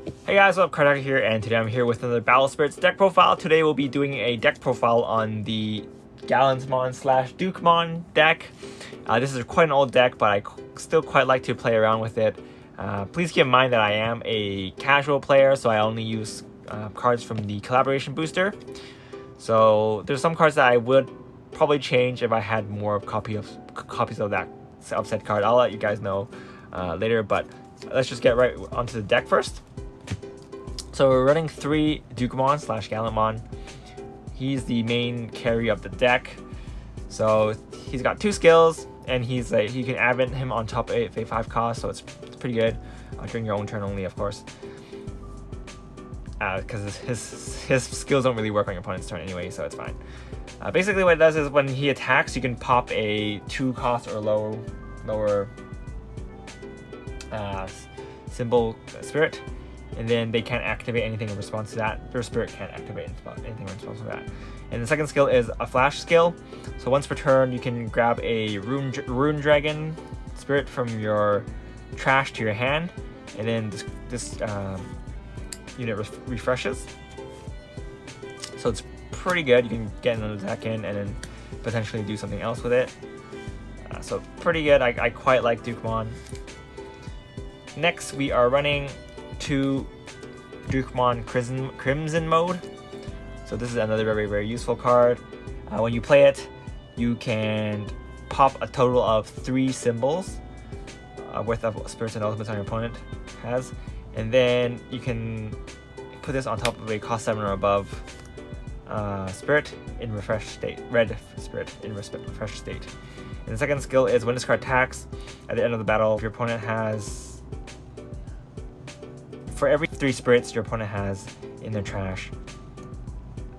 Hey guys, what's up? Kardak here, and today I'm here with another Battle Spirits deck profile. Today we'll be doing a deck profile on the Gallantmon / Dukemon deck. This is quite an old deck, but I still quite like to play around with it. Please keep in mind that I am a casual player, so I only use cards from the collaboration booster. So there's some cards that I would probably change if I had more copies of that said card. I'll let you guys know later, but let's just get right onto the deck first. So we're running 3 Dukemon / Gallantmon. He's the main carry of the deck. So he's got 2 skills, and he can advent him on top of a 5 cost, so it's pretty good during your own turn only, of course. Because his skills don't really work on your opponent's turn anyway, so it's fine. Basically what it does is when he attacks, you can pop a 2 cost or lower symbol spirit, and then they can't activate anything in response to that. Their spirit can't activate anything in response to that. And the second skill is a flash skill. So once per turn, you can grab a rune dragon spirit from your trash to your hand, and then this unit refreshes. So it's pretty good. You can get another deck in and then potentially do something else with it. So pretty good. I quite like Dukemon. Next, we are running 2 Dukemon Crimson mode. So this is another very useful card. When you play it, you can pop a total of 3 symbols worth of spirits and ultimates on your opponent has, and then you can put this on top of a cost 7 or above spirit in refreshed state, red spirit in refreshed state. And the second skill is when this card attacks at the end of the battle, if your opponent has, for every 3 spirits your opponent has in their trash,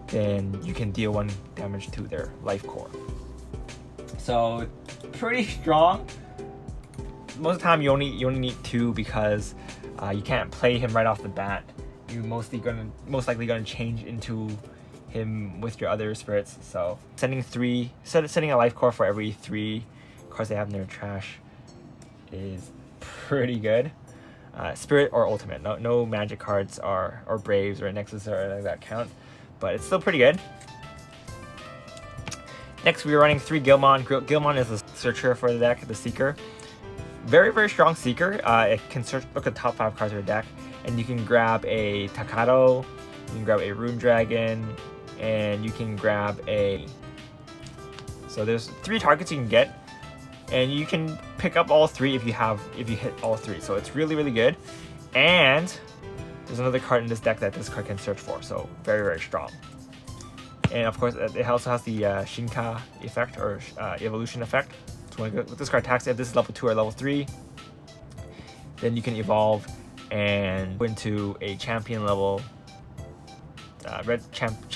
then you can deal 1 damage to their life core. So pretty strong. Most of the time you only need 2 because you can't play him right off the bat. You're most likely gonna change into him with your other spirits. So sending a life core for every 3 cards they have in their trash is pretty good. Spirit or ultimate, no magic cards or Braves or Nexus or anything like that count, but it's still pretty good. Next, we are running 3 Gallantmon. Gallantmon is the searcher for the deck, the seeker. Very strong seeker. It can look at the top 5 cards of your deck, and you can grab a Takado, you can grab a Rune Dragon, and you can grab a. So there's 3 targets you can get, and you can pick up all 3 if you hit all 3. So it's really good. And there's another card in this deck that this card can search for. So very strong. And of course, it also has the Shinka effect or evolution effect. So when this card attacks, if this is level 2 or level 3, then you can evolve and go into a champion level red champion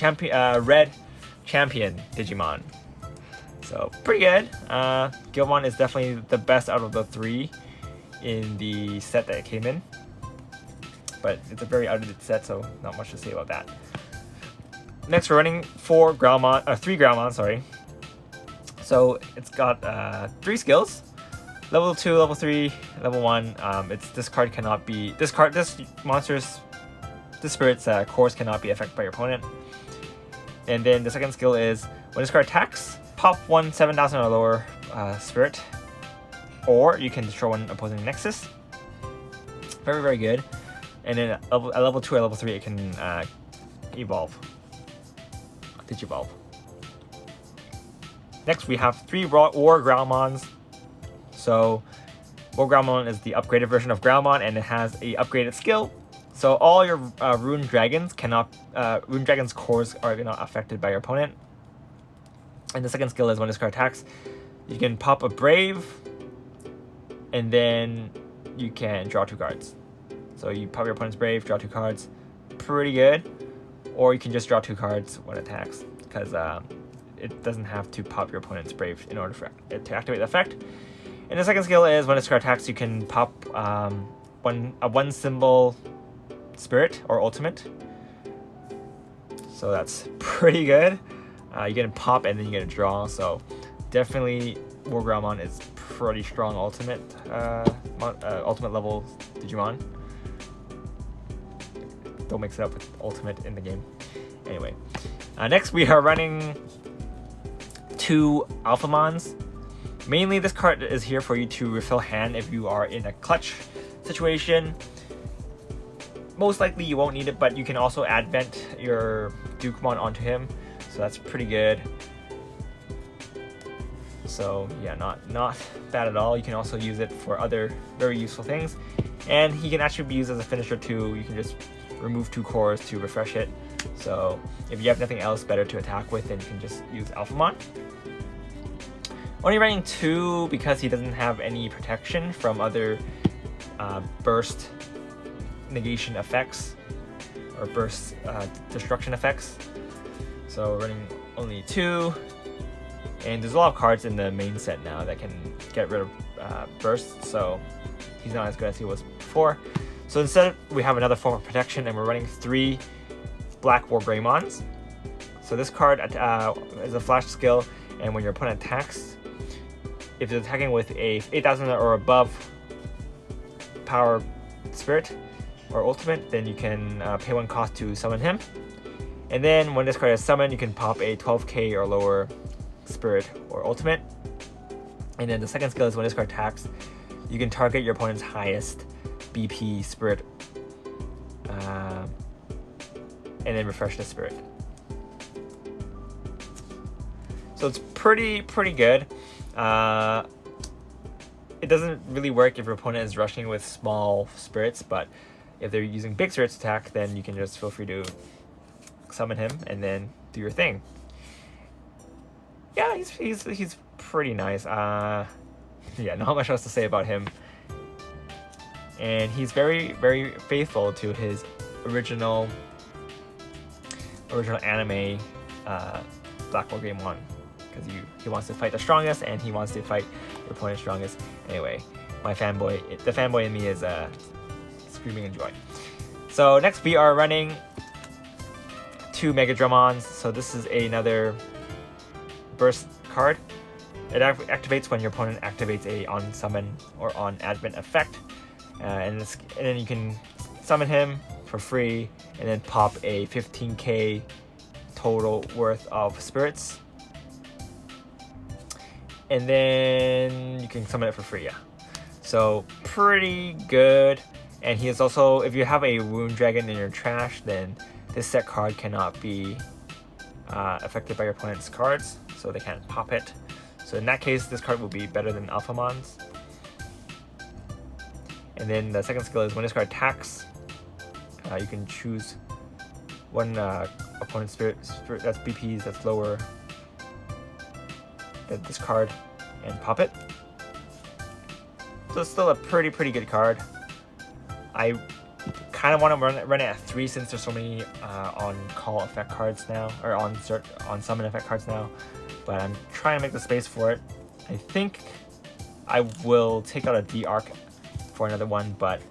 Digimon. So pretty good. Gallantmon is definitely the best out of the 3 in the set that it came in, but it's a very outdated set, so not much to say about that. Next, we're running 3 Growlmon, sorry. So it's got 3 skills: level 2, level 3, level 1. This spirit's cores cannot be affected by your opponent. And then the second skill is when this card attacks, pop 1 7,000 or lower spirit, or you can destroy 1 opposing Nexus. Very good. And then at level 2 or level 3, it can evolve. Digivolve. Next, we have 3 WarGreymons. So WarGreymon is the upgraded version of Growlmon, and it has a upgraded skill. So all your Rune Dragons cores are not affected by your opponent. And the second skill is when this card attacks, you can pop a Brave, and then you can draw 2 cards. So you pop your opponent's Brave, draw 2 cards. Pretty good. Or you can just draw 2 cards when it attacks, because it doesn't have to pop your opponent's Brave in order for it to activate the effect. And the second skill is when this card attacks, you can pop a 1 symbol spirit or ultimate. So that's pretty good. You get a pop and then you get a draw. So definitely WarGreymon is pretty strong ultimate level Digimon. don't mix it up with ultimate in the game. Anyway, next we are running 2 Alphamons. Mainly this card is here for you to refill hand if you are in a clutch situation. Most likely you won't need it, but you can also advent your Dukemon onto him, so that's pretty good. So yeah, not bad at all. You can also use it for other very useful things, and he can actually be used as a finisher too. You can just remove 2 cores to refresh it. So if you have nothing else better to attack with, then you can just use Alphamon. Only running 2 because he doesn't have any protection from other burst negation effects or burst destruction effects. So running only 2, and there's a lot of cards in the main set now that can get rid of burst, so he's not as good as he was before. So instead we have another form of protection, and we're running 3 BlackWarGreymons. So this card is a flash skill, and when your opponent attacks, if it's attacking with a 8,000 or above power spirit or ultimate, then you can pay 1 cost to summon him. And then when this card is summoned, you can pop a 12k or lower spirit or ultimate. And then the second skill is when this card attacks, you can target your opponent's highest BP spirit and then refresh the spirit. So it's pretty good. It doesn't really work if your opponent is rushing with small spirits, but if they're using big spirits attack, then you can just feel free to summon him and then do your thing. Yeah, he's pretty nice. Yeah, not much else to say about him. And he's very faithful to his original anime BlackWarGreymon, because he wants to fight the strongest and he wants to fight your opponent's strongest. Anyway, the fanboy in me is screaming in joy. So next we are running 2 Megidramons. So this is another burst card. It activates when your opponent activates a on summon or on advent effect, and then you can summon him for free and then pop a 15k total worth of spirits, and then you can summon it for free. Yeah, so pretty good. And he is also, if you have a Rune Dragon in your trash, then this set card cannot be affected by your opponent's cards, so they can't pop it. So in that case, this card will be better than Alphamon's. And then the second skill is when this card attacks, you can choose one opponent's spirit that's BPs that's lower than this card and pop it. So it's still a pretty good card. I kind of want to run it at 3 since there's so many on-call effect cards now, or on summon effect cards now. But I'm trying to make the space for it. I think I will take out a D-Ark for another one, but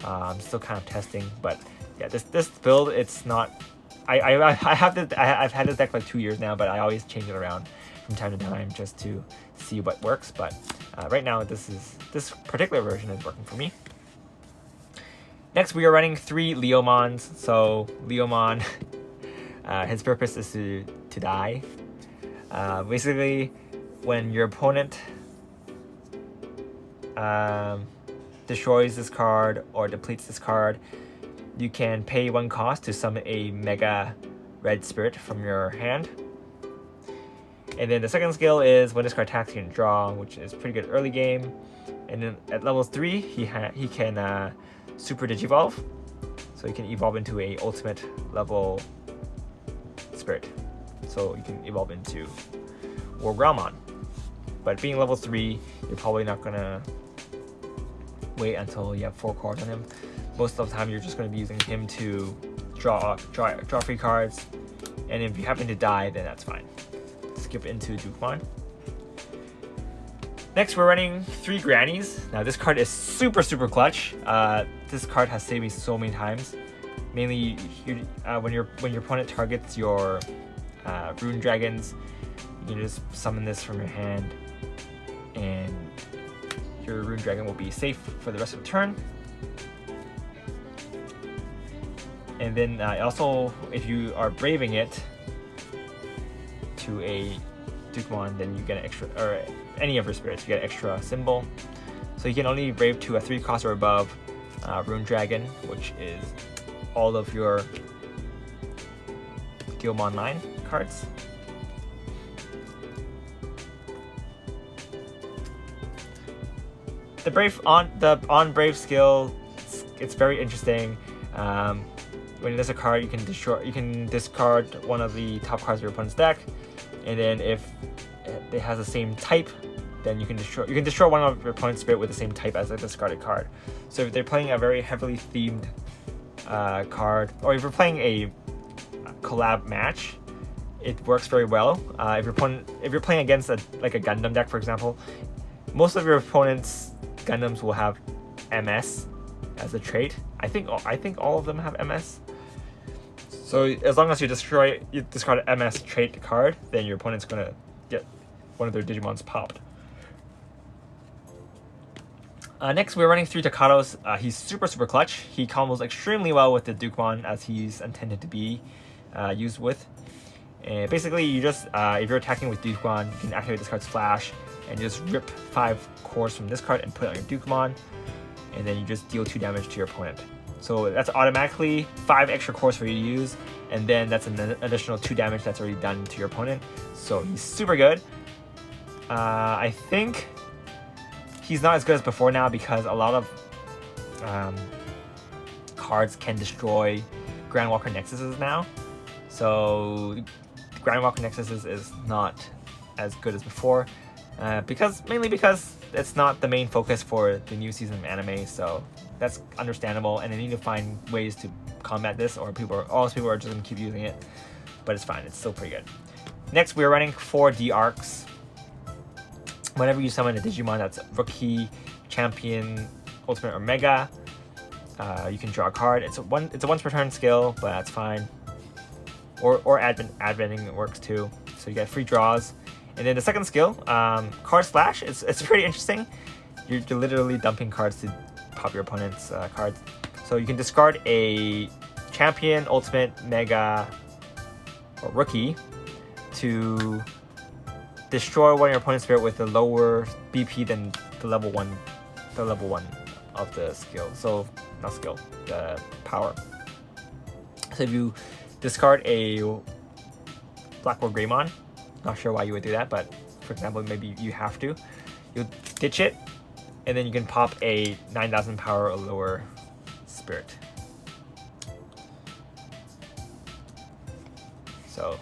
I'm still kind of testing. But yeah, this build, it's not. I've had this deck for like 2 years now, but I always change it around from time to time just to see what works. But right now, this particular version is working for me. Next, we are running 3 Leomons. So Leomon, his purpose is to die. Basically, when your opponent destroys this card or depletes this card, you can pay 1 cost to summon a Mega Red Spirit from your hand. And then the second skill is when this card attacks, you can draw, which is pretty good early game. And then at level 3, he can Super Digivolve, so you can evolve into a ultimate level spirit. So you can evolve into Growlmon. But being level 3, you're probably not gonna wait until you have 4 cards on him. Most of the time, you're just gonna be using him to draw free cards, and if you happen to die, then that's fine. Skip into Dukemon. Next, we're running 3 Grannies. Now, this card is super clutch. This card has saved me so many times. Mainly, when your opponent targets your Rune Dragons, you can just summon this from your hand, and your Rune Dragon will be safe for the rest of the turn. And then also, if you are braving it to a Dukemon, then you get an extra, or any of your spirits, you get an extra symbol. So you can only brave to a 3-cost or above Rune Dragon, which is all of your Leomon Line cards. The on brave skill, it's very interesting. When there's a card, you can discard one of the top cards of your opponent's deck, and then if it has the same type, then you can destroy one of your opponent's spirit with the same type as a discarded card. So if they're playing a very heavily themed card, or if you're playing a collab match, it works very well. If you're playing against a Gundam deck, for example, most of your opponent's Gundams will have MS as a trait. I think all of them have MS. So as long as you discard an MS trait card, then your opponent's gonna get one of their Digimons popped. Next, we're running 3 Takatos. He's super clutch. He combos extremely well with the Dukemon, as he's intended to be used with. And basically, you just if you're attacking with Dukemon, you can activate this card's flash and just rip 5 cores from this card and put it on your Dukemon, and then you just deal 2 damage to your opponent. So that's automatically 5 extra cores for you to use, and then that's an additional 2 damage that's already done to your opponent. So he's super good. I think he's not as good as before now because a lot of cards can destroy Grandwalker Nexuses now. So Grandwalker Nexuses is not as good as before, mainly because it's not the main focus for the new season of anime. So that's understandable, and they need to find ways to combat this, or all those people are just gonna keep using it. But it's fine; it's still pretty good. Next, we're running 4 D-Arks. Whenever you summon a Digimon that's Rookie, Champion, Ultimate, or Mega, you can draw a card. It's a once per turn skill, but that's fine. Or adventing works too. So you get free draws. And then the second skill, Card Slash. It's pretty interesting. You're literally dumping cards to pop your opponent's cards. So you can discard a Champion, Ultimate, Mega, or Rookie to destroy one of your opponent's spirit with a lower BP than the level 1 of the skill. So not skill, the power. So if you discard a BlackWarGreymon, not sure why you would do that, but for example, maybe you have to. You ditch it, and then you can pop a 9,000 power or lower spirit. So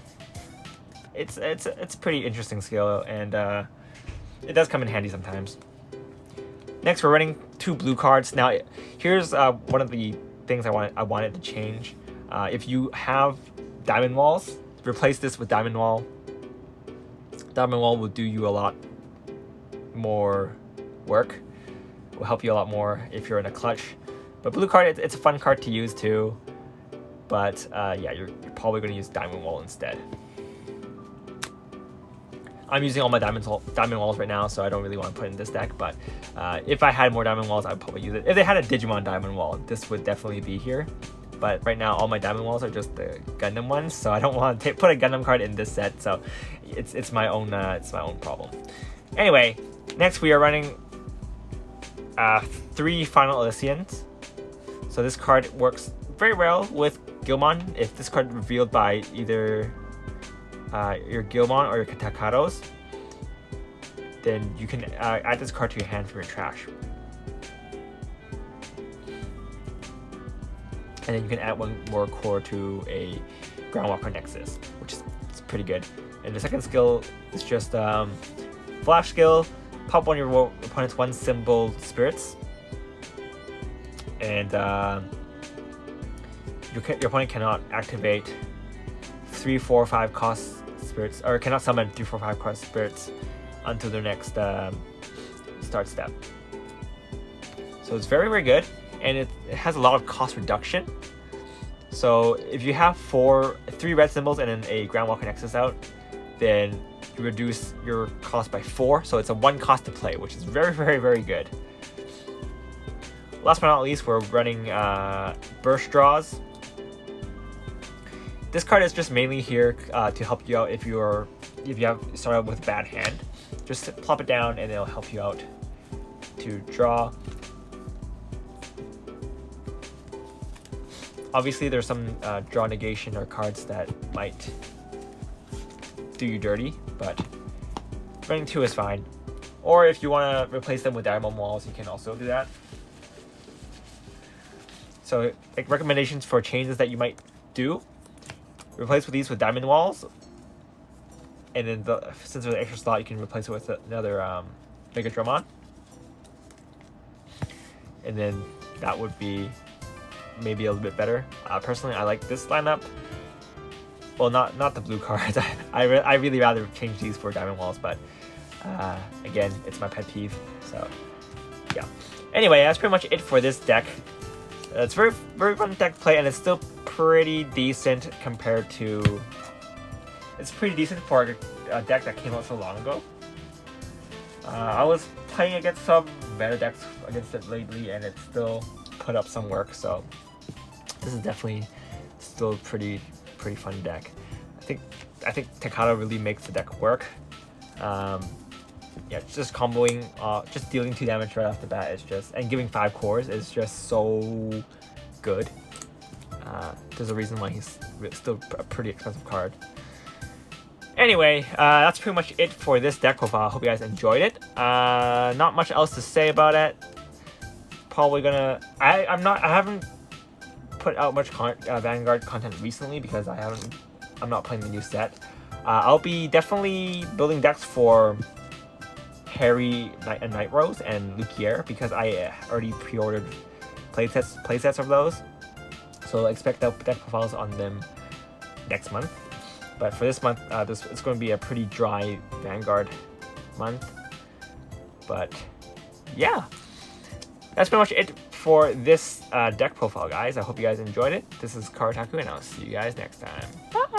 it's pretty interesting skill, and it does come in handy sometimes. Next, we're running 2 blue cards. Now, here's one of the things I wanted to change. If you have Diamond Walls, replace this with Diamond Wall. Diamond Wall will do you a lot more work. Will help you a lot more if you're in a clutch. But blue card, it's a fun card to use too. But yeah, you're probably going to use Diamond Wall instead. I'm using all my Diamond Walls right now, so I don't really want to put it in this deck. But if I had more Diamond Walls, I'd probably use it. If they had a Digimon Diamond Wall, this would definitely be here. But right now, all my Diamond Walls are just the Gundam ones, so I don't want to put a Gundam card in this set. So it's my own problem. Anyway, next we are running 3 Final Elysians. So this card works very well with Gilmon. If this card revealed by either your Gilmon or your Takatos, then you can add this card to your hand for your trash. And then you can add 1 more core to a Groundwalker Nexus, which is pretty good. And the second skill is just Flash skill. Pop one of your opponent's 1 symbol spirits, and your opponent cannot activate 3, 4, 5 cost spirits, or cannot summon 3, 4, 5 cost spirits until their next start step. So it's very good, and it has a lot of cost reduction. So if you have 3 red symbols and then a Groundwalker Nexus out, then you reduce your cost by 4. So it's a 1 cost to play, which is very good. Last but not least, we're running burst draws. this card is just mainly here to help you out if you have started with a bad hand. Just plop it down and it'll help you out to draw. Obviously, there's some draw negation or cards that might do you dirty, but running 2 is fine. Or if you want to replace them with diamond walls, you can also do that. So, like, recommendations for changes that you might do: replace these with diamond walls, and then since there's an extra slot, you can replace it with another Megidramon, and then that would be maybe a little bit better. Personally, I like this lineup. Well, not the blue cards. I really rather change these for diamond walls, but again, it's my pet peeve. So yeah. Anyway, that's pretty much it for this deck. It's very fun deck to play, and it's still pretty decent compared to. It's pretty decent for a deck that came out so long ago. I was playing against some better decks against it lately, and it still put up some work. So this is definitely still a pretty fun deck. I think Takata really makes the deck work. Yeah, just comboing, just dealing 2 damage right off the bat is just, and giving 5 cores is just so good. There's a reason why he's still a pretty expensive card. Anyway, that's pretty much it for this deck profile. Hope you guys enjoyed it. Not much else to say about it. Probably gonna. I haven't put out much Vanguard content recently because I'm not playing the new set. I'll be definitely building decks for Harry and Night Rose and Lukier because I already pre-ordered playsets of those. So expect deck profiles on them next month. But for this month, it's going to be a pretty dry Vanguard month. But yeah, that's pretty much it for this deck profile, guys. I hope you guys enjoyed it. This is Karataku, and I'll see you guys next time. Bye!